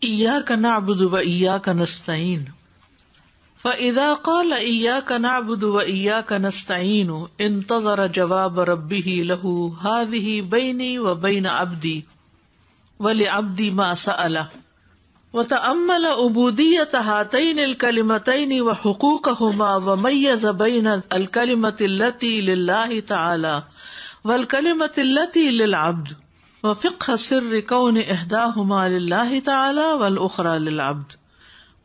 إياك نعبد وإياك نستعين فإذا قال إياك نعبد وإياك نستعين انتظر جواب ربه له هذه بيني وبين عبدي ولعبدي ما سأل وتأمل عبودية هاتين الكلمتين وحقوقهما وميز بين الكلمة التي لله تعالى والكلمة التي للعبد وفقه سر كون إحداهما لله تعالى والأخرى للعبد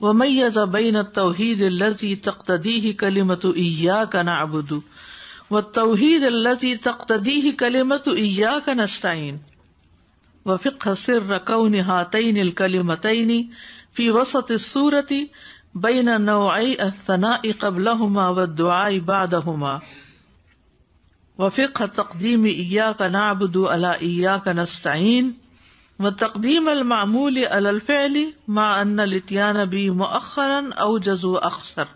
وميز بين التوحيد الذي تقتضيه كلمة إياك نعبد والتوحيد الذي تقتضيه كلمة إياك نستعين وفقه سر كون هاتين الكلمتين في وسط السورة بين نوعي الثناء قبلهما والدعاء بعدهما وفقه تقديم إياك نعبد على إياك نستعين وتقديم المعمول على الفعل مع أن الاتيان به مؤخرا أوجز وأخسر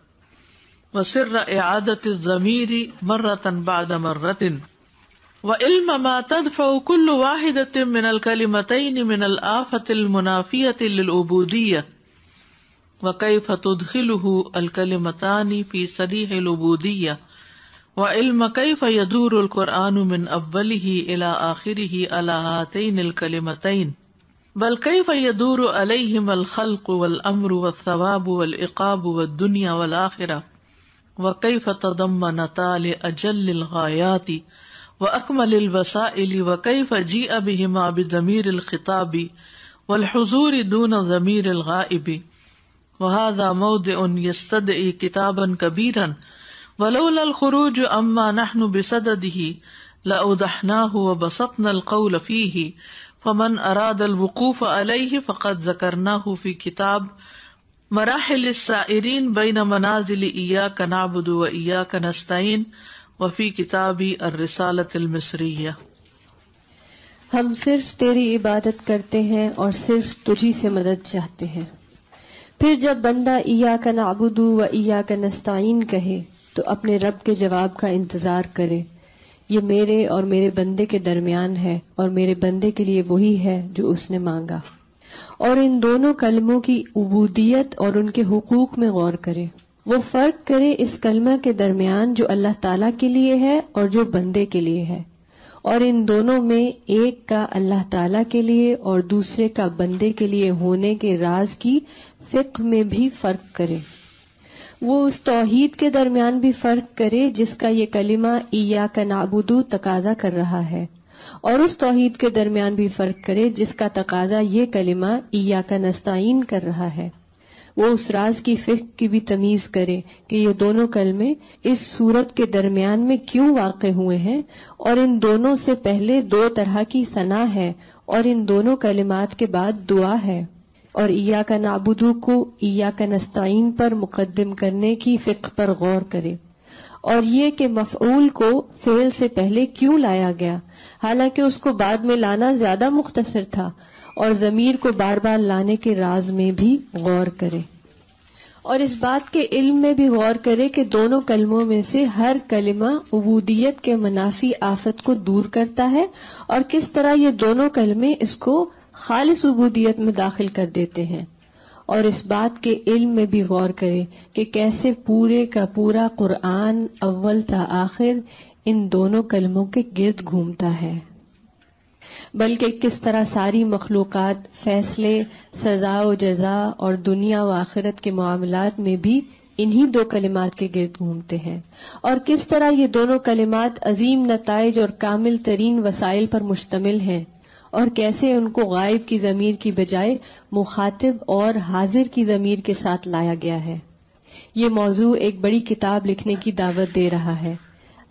وسر إعادة الضمير مرة بعد مرة وعلم ما تدفع كل واحدة من الكلمتين من الآفة المنافية للعبودية وكيف تدخله الكلمتان في صريح العبودية وعلم كيف يدور القرآن من أوله إلى آخره على هاتين الكلمتين بل كيف يدور عليهما الخلق والأمر والثواب والعقاب والدنيا والآخرة وكيف تضمنتا لأجل الغايات وأكمل الوسائل وكيف جيء بهما بضمير الخطاب والحضور دون ضمير الغائب وهذا موضع يستدعي كتابا كبيرا ولولا الخروج أما نحن بصدده لأوضحناه وبسطنا القول فيه فمن أراد الوقوف عليه فقد ذكرناه في كتاب مراحل السائرين بين منازل إياك نعبد وإياك نستعين وفي کتاب الرسالۃ المصریہ۔ ہم صرف تیری عبادت کرتے ہیں اور صرف تجھی سے مدد چاہتے ہیں۔ پھر جب بندہ ایاک نعبد و ایاک نستعین کہے تو اپنے رب کے جواب کا انتظار کرے۔ یہ میرے اور میرے بندے کے درمیان ہے اور میرے بندے کے لیے وہی ہے جو اس نے مانگا، اور ان دونوں کلموں کی عبودیت اور ان کے حقوق میں غور کرے۔ وہ فرق کرے اس کلمہ کے درمیان جو اللہ تعالیٰ کے لیے ہے اور جو بندے کے لیے ہے، اور ان دونوں میں ایک کا اللہ تعالیٰ کے لیے اور دوسرے کا بندے کے لیے ہونے کے راز کی فقہ میں بھی فرق کرے۔ وہ اس توحید کے درمیان بھی فرق کرے جس کا یہ کلمہ ایاک نعبد تقاضا کر رہا ہے، اور اس توحید کے درمیان بھی فرق کرے جس کا تقاضا یہ کلمہ ایاک نستعین کر رہا ہے۔ وہ اس راز کی فقہ کی بھی تمیز کرے کہ یہ دونوں کلمے اس صورت کے درمیان میں کیوں واقع ہوئے ہیں، اور ان دونوں سے پہلے دو طرح کی ثنا ہے اور ان دونوں کلمات کے بعد دعا ہے، اور ایاک نعبد کو ایاک نستعین پر مقدم کرنے کی فقہ پر غور کرے، اور یہ کہ مفعول کو فعل سے پہلے کیوں لایا گیا حالانکہ اس کو بعد میں لانا زیادہ مختصر تھا، اور ضمیر کو بار بار لانے کے راز میں بھی غور کرے، اور اس بات کے علم میں بھی غور کرے کہ دونوں کلموں میں سے ہر کلمہ عبودیت کے منافی آفت کو دور کرتا ہے، اور کس طرح یہ دونوں کلمے اس کو خالص عبودیت میں داخل کر دیتے ہیں، اور اس بات کے علم میں بھی غور کرے کہ کیسے پورے کا پورا قرآن اول تا آخر ان دونوں کلموں کے گرد گھومتا ہے، بلکہ کس طرح ساری مخلوقات فیصلے، سزا و جزا اور دنیا و آخرت کے معاملات میں بھی انہی دو کلمات کے گرد گھومتے ہیں، اور کس طرح یہ دونوں کلمات عظیم نتائج اور کامل ترین وسائل پر مشتمل ہیں، اور کیسے ان کو غائب کی ضمیر کی بجائے مخاطب اور حاضر کی ضمیر کے ساتھ لایا گیا ہے۔ یہ موضوع ایک بڑی کتاب لکھنے کی دعوت دے رہا ہے۔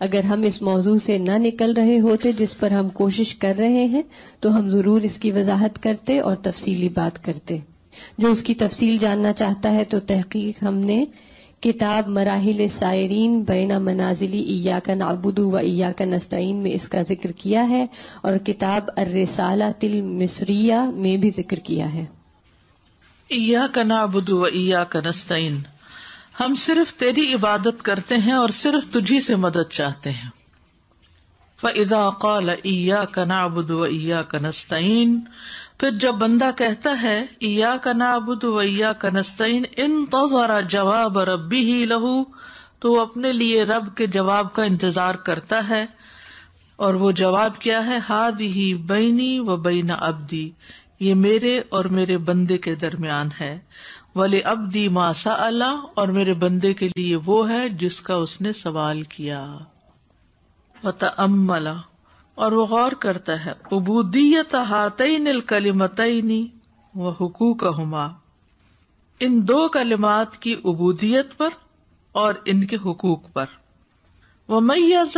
اگر ہم اس موضوع سے نہ نکل رہے ہوتے جس پر ہم کوشش کر رہے ہیں تو ہم ضرور اس کی وضاحت کرتے اور تفصیلی بات کرتے۔ جو اس کی تفصیل جاننا چاہتا ہے تو تحقیق ہم نے کتاب مراحل السائرین بین منازل ایاک نعبد و ایاک نستعین میں اس کا ذکر کیا ہے، اور کتاب الرسالۃ المصریہ میں بھی ذکر کیا ہے۔ ایاک نعبد و ایاک نستعین، ہم صرف تیری عبادت کرتے ہیں اور صرف تجھی سے مدد چاہتے ہیں۔ فَإِذَا قَالَ إِيَّاكَ نَعْبُدُ وَإِيَّاكَ نَسْتَعِينُ، پھر جب بندہ کہتا ہے ایاک نعبد و ایاک نستعین انتظر جواب ربہ لہ، تو وہ اپنے لیے رب کے جواب کا انتظار کرتا ہے، اور وہ جواب کیا ہے؟ ہذہ بینی و بین عبدی، یہ میرے اور میرے بندے کے درمیان ہے، ولعبدی ما سأل، اور میرے بندے کے لیے وہ ہے جس کا اس نے سوال کیا۔ وتأمل، اور وہ غور کرتا ہے، عبودیت ہاتین الکلمتین و حقوقہما، ان دو کلمات کی عبودیت پر اور ان کے حقوق پر، ومیز،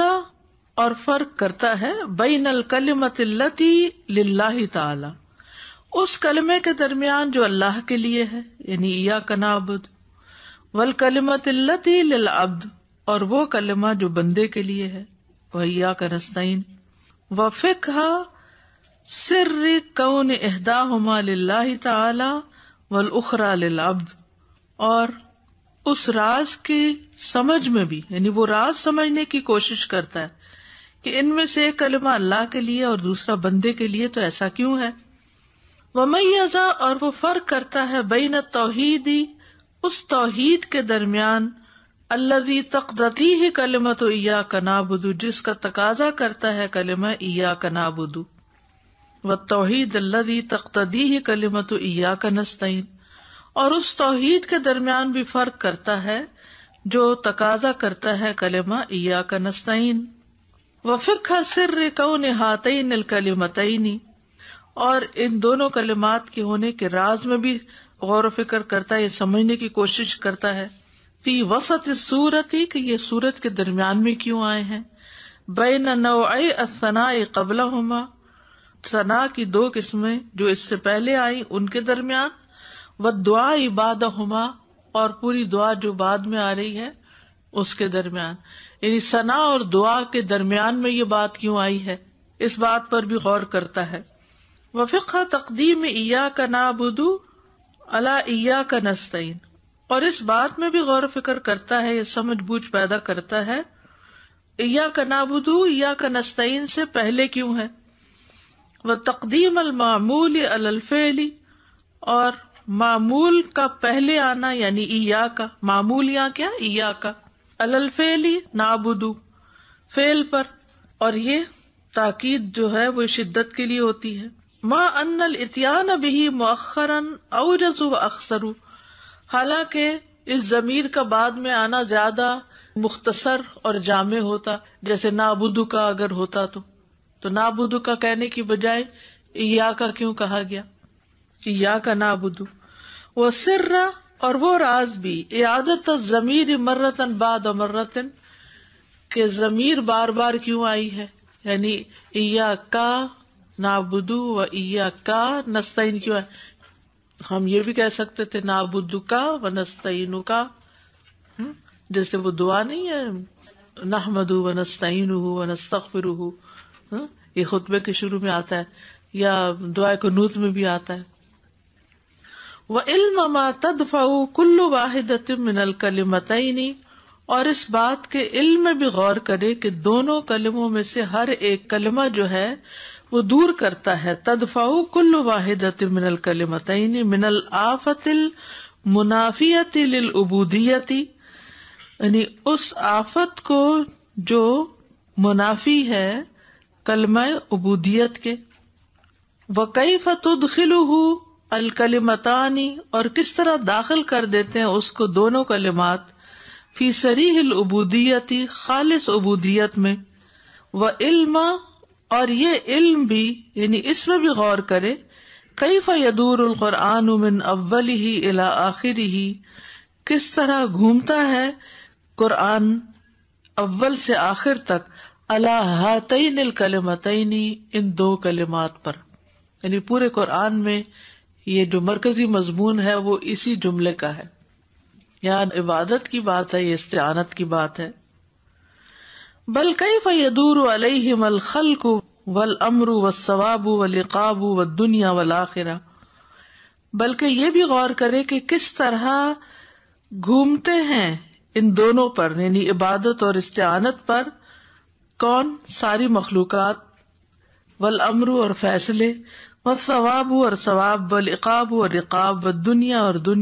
اور فرق کرتا ہے، بین الکلمۃ التی للہ تعالی، اس کلمے کے درمیان جو اللہ کے لیے ہے یعنی ایاک نعبد، والکلمۃ التی للعبد، اور وہ کلمہ جو بندے کے لیے ہے وایاک نستعین، وفقہ سر کون احداہما للہ تعالی والاخری للعبد، اور اس راز کی سمجھ میں بھی، یعنی وہ راز سمجھنے کی کوشش کرتا ہے کہ ان میں سے ایک کلمہ اللہ کے لیے اور دوسرا بندے کے لیے، تو ایسا کیوں ہے؟ ومیز، اور وہ فرق کرتا ہے، بین التوحید، اس توحید کے درمیان، الذی تقتضیہ کلمۃ ایاک نعبد، جس کا تقاضا کرتا ہے کلمہ ایاک نعبد، والتوحید الذی تقتضیہ کلمۃ ایاک نستعین، اور اس توحید کے درمیان بھی فرق کرتا ہے جو تقاضا کرتا ہے کلمہ ایاک نستعین، وفقہ سر کون ہاتین الکلمتین، اور ان دونوں کلمات کے ہونے کے راز میں بھی غور و فکر کرتا ہے، یہ سمجھنے کی کوشش کرتا ہے، فی وسط السورۃ، کہ یہ سورت کے درمیان میں کیوں آئے ہیں، بین نوعی الثناء قبلہما، ثناء کی دو قسمیں جو اس سے پہلے آئیں ان کے درمیان، والدعاء بعدہما، اور پوری دعا جو بعد میں آ رہی ہے اس کے درمیان، یعنی ثنا اور دعا کے درمیان میں یہ بات کیوں آئی ہے، اس بات پر بھی غور کرتا ہے۔ وفقہ تقدیم ایاک نعبد علی ایاک نستعین، اور اس بات میں بھی غور و فکر کرتا ہے، یہ سمجھ بوجھ پیدا کرتا ہے، ایاک نعبد ایاک نستعین سے پہلے کیوں ہے، وتقدیم المعمول علی الفعل، اور معمول کا پہلے آنا یعنی ایاک، معمول یہاں کیا، ایاک، علی الفعل نعبد، فعل پر، اور یہ تاکید جو ہے وہ شدت کے لیے ہوتی ہے، ما ان الاتیان بہ مؤخرا اوجز و اخسر، حالانکہ اس ضمیر کا بعد میں آنا زیادہ مختصر اور جامع ہوتا، جیسے نعبد کا اگر ہوتا تو نعبد کا کہنے کی بجائے ایاک کیوں کہا گیا، ایاک نعبد، وسر، اور وہ راز بھی، اعادت الضمیر مرۃ بعد مرۃ، کہ ضمیر بار بار کیوں آئی ہے، یعنی ایاک نعبد و ایاک نستعین کیوں ہے، ہم یہ بھی کہہ سکتے تھے نعبد کا و نستعین کا، جیسے وہ دعا نہیں ہے نحمد و نستعینہ و نستغفرہ، یہ خطبے کے شروع میں آتا ہے یا دعائے قنوت میں بھی آتا ہے۔ وعلم ما تدفع کل واحدۃ من الکلمتین، اور اس بات کے علم میں بھی غور کرے کہ دونوں کلموں میں سے ہر ایک کلمہ جو ہے وہ دور کرتا ہے، تدفع کل واحدۃ من الکلمتین من الآفۃ المنافیۃ للعبودیۃ، یعنی اس آفت کو جو منافی ہے کلمہ عبودیت کے، وکیف تدخلہ الکلمتان، اور کس طرح داخل کر دیتے ہیں اس کو دونوں کلمات، فی صریح العبودیت، خالص عبودیت میں، وعلم، اور یہ علم بھی یعنی اس میں بھی غور کرے، کیف یدور القرآن من اولہ الی آخرہ، کس طرح گھومتا ہے قرآن اول سے آخر تک، علی ہاتین الکلمتین، ان دو کلمات پر، یعنی پورے قرآن میں یہ جو مرکزی مضمون ہے وہ اسی جملے کا ہے، یہاں عبادت کی بات ہے، یہ استعانت کی بات ہے۔ بل کیف یدور علیہم الخلق والامر والثواب والعقاب والدنیا والآخرہ، بلکہ یہ بھی غور کرے کہ کس طرح گھومتے ہیں ان دونوں پر، یعنی عبادت اور استعانت پر، کون؟ ساری مخلوقات، والامر، اور فیصلے، والثواب اور ثواب، والعقاب اور عقاب، والدنیا اور دنیا